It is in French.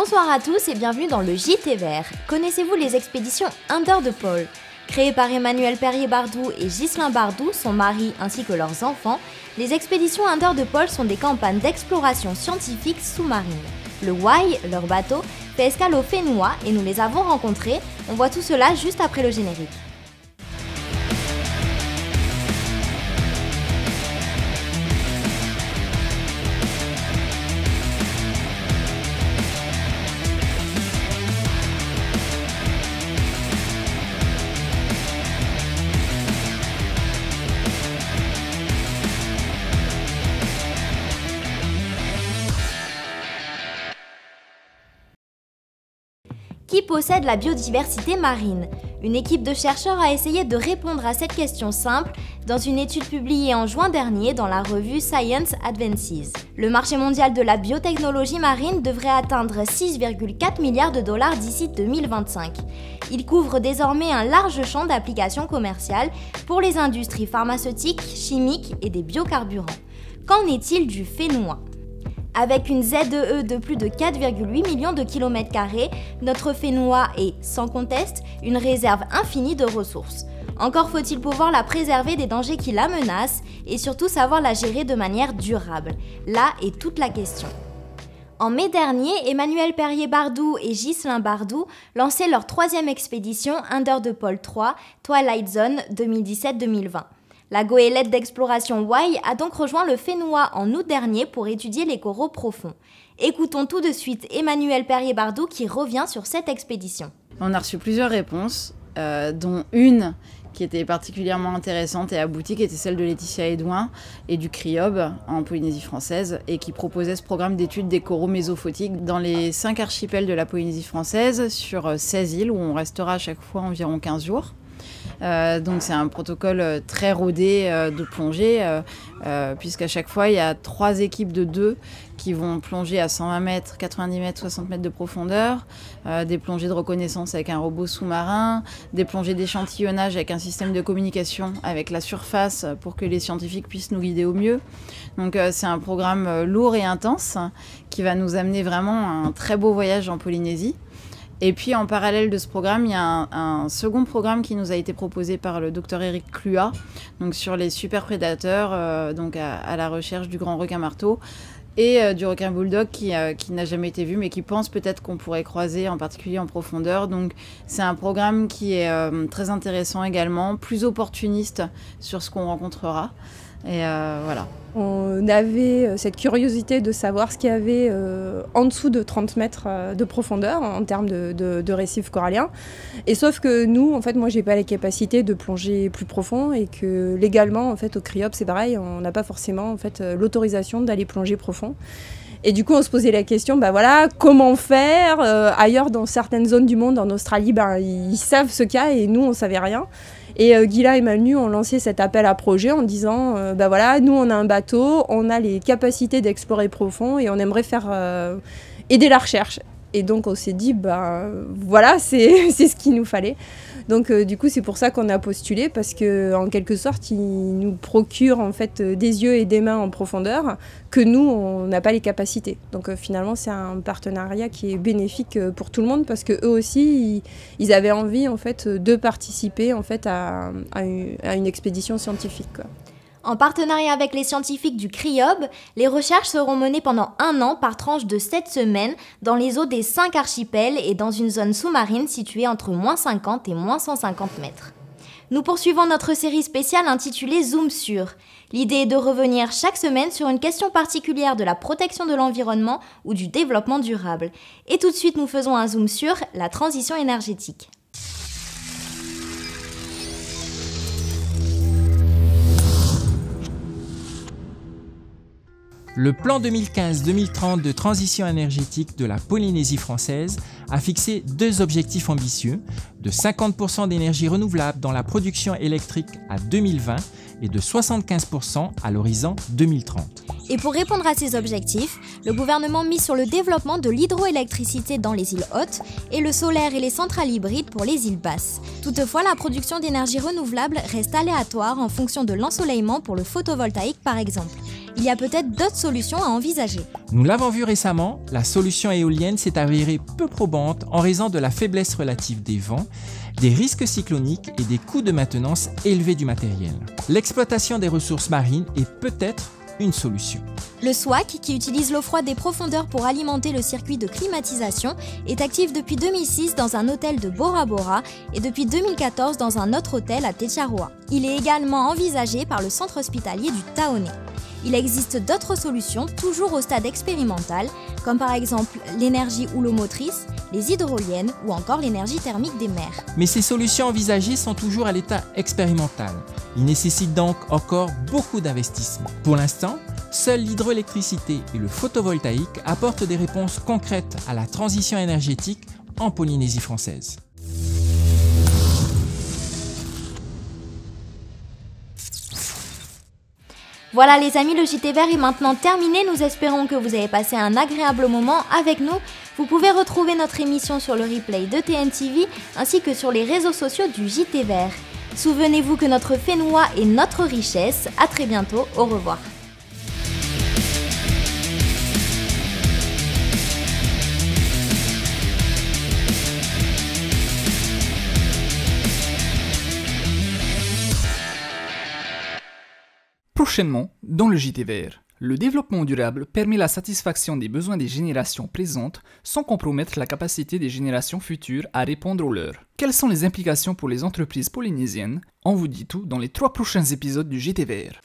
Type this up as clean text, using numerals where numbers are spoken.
Bonsoir à tous et bienvenue dans le JT Vert. Connaissez-vous les expéditions Under the Pole? Créées par Emmanuel Perrier-Bardou et Ghislain Bardou, son mari ainsi que leurs enfants, les expéditions Under the Pole sont des campagnes d'exploration scientifique sous-marine. Le Wai, leur bateau, fait escale au Fénois et nous les avons rencontrés. On voit tout cela juste après le générique. Qui possède la biodiversité marine? Une équipe de chercheurs a essayé de répondre à cette question simple dans une étude publiée en juin dernier dans la revue Science Advances. Le marché mondial de la biotechnologie marine devrait atteindre 6,4 milliards de dollars d'ici 2025. Il couvre désormais un large champ d'applications commerciales pour les industries pharmaceutiques, chimiques et des biocarburants. Qu'en est-il du Fénois? Avec une ZEE de plus de 4,8 millions de kilomètres carrés, notre Fénois est, sans conteste, une réserve infinie de ressources. Encore faut-il pouvoir la préserver des dangers qui la menacent et surtout savoir la gérer de manière durable. Là est toute la question. En mai dernier, Emmanuel Perrier-Bardou et Ghislain Bardou lançaient leur 3e expédition Under the Pole 3, Twilight Zone 2017-2020. La goélette d'exploration Wai a donc rejoint le Fénois en août dernier pour étudier les coraux profonds. Écoutons tout de suite Emmanuel Perrier-Bardou qui revient sur cette expédition. On a reçu plusieurs réponses, dont une qui était particulièrement intéressante et aboutie, qui était celle de Laetitia Edouin et du CRIOB en Polynésie française, et qui proposait ce programme d'études des coraux mésophotiques dans les 5 archipels de la Polynésie française sur 16 îles où on restera à chaque fois environ 15 jours. Donc c'est un protocole très rodé de plongée, puisqu'à chaque fois il y a 3 équipes de 2 qui vont plonger à 120 mètres, 90 mètres, 60 mètres de profondeur, des plongées de reconnaissance avec un robot sous-marin, des plongées d'échantillonnage avec un système de communication avec la surface pour que les scientifiques puissent nous guider au mieux. Donc c'est un programme lourd et intense qui va nous amener vraiment à un très beau voyage en Polynésie. Et puis en parallèle de ce programme, il y a un second programme qui nous a été proposé par le docteur Eric Cluat, donc sur les super prédateurs, donc à la recherche du grand requin marteau et du requin bulldog qui n'a jamais été vu mais qui pense peut-être qu'on pourrait croiser, en particulier en profondeur. Donc c'est un programme qui est très intéressant également, plus opportuniste sur ce qu'on rencontrera. Et voilà. On avait cette curiosité de savoir ce qu'il y avait en dessous de 30 mètres de profondeur en termes de récifs coralliens. Et sauf que nous, en fait, moi, j'ai pas les capacités de plonger plus profond et que légalement, en fait, au CRIOP, c'est pareil, on n'a pas forcément en fait l'autorisation d'aller plonger profond. Et du coup, on se posait la question, voilà, comment faire ailleurs dans certaines zones du monde, en Australie, ils savent ce qu'il y a et nous, on savait rien. Et Ghislain et Manu ont lancé cet appel à projet en disant voilà, nous on a un bateau, on a les capacités d'explorer profond et on aimerait faire aider la recherche. Et donc on s'est dit voilà, c'est ce qu'il nous fallait. Donc du coup c'est pour ça qu'on a postulé, parce que en quelque sorte ils nous procurent en fait des yeux et des mains en profondeur que nous on n'a pas les capacités. Donc finalement c'est un partenariat qui est bénéfique pour tout le monde, parce que eux aussi ils avaient envie en fait de participer en fait à une expédition scientifique, quoi. En partenariat avec les scientifiques du CRIOB, les recherches seront menées pendant 1 an par tranche de 7 semaines dans les eaux des 5 archipels et dans une zone sous-marine située entre -50 et -150 mètres. Nous poursuivons notre série spéciale intitulée Zoom sur. L'idée est de revenir chaque semaine sur une question particulière de la protection de l'environnement ou du développement durable. Et tout de suite, nous faisons un zoom sur la transition énergétique. Le plan 2015-2030 de transition énergétique de la Polynésie française a fixé 2 objectifs ambitieux, de 50% d'énergie renouvelable dans la production électrique à 2020 et de 75% à l'horizon 2030. Et pour répondre à ces objectifs, le gouvernement mise sur le développement de l'hydroélectricité dans les îles hautes et le solaire et les centrales hybrides pour les îles basses. Toutefois, la production d'énergie renouvelable reste aléatoire en fonction de l'ensoleillement pour le photovoltaïque par exemple. il y a peut-être d'autres solutions à envisager. Nous l'avons vu récemment, la solution éolienne s'est avérée peu probante en raison de la faiblesse relative des vents, des risques cycloniques et des coûts de maintenance élevés du matériel. L'exploitation des ressources marines est peut-être une solution. Le SWAC, qui utilise l'eau froide des profondeurs pour alimenter le circuit de climatisation, est actif depuis 2006 dans un hôtel de Bora Bora et depuis 2014 dans un autre hôtel à Tetiaroa. Il est également envisagé par le centre hospitalier du Taoné. Il existe d'autres solutions, toujours au stade expérimental, comme par exemple l'énergie houlomotrice, les hydroliennes ou encore l'énergie thermique des mers. Mais ces solutions envisagées sont toujours à l'état expérimental. Ils nécessitent donc encore beaucoup d'investissements. Pour l'instant, seule l'hydroélectricité et le photovoltaïque apportent des réponses concrètes à la transition énergétique en Polynésie française. Voilà les amis, le JT Vert est maintenant terminé. Nous espérons que vous avez passé un agréable moment avec nous. Vous pouvez retrouver notre émission sur le replay de TNTV ainsi que sur les réseaux sociaux du JT Vert. Souvenez-vous que notre Fénois est notre richesse. À très bientôt, au revoir. Prochainement, dans le JT Vert, le développement durable permet la satisfaction des besoins des générations présentes sans compromettre la capacité des générations futures à répondre aux leurs. Quelles sont les implications pour les entreprises polynésiennes? On vous dit tout dans les 3 prochains épisodes du JT Vert.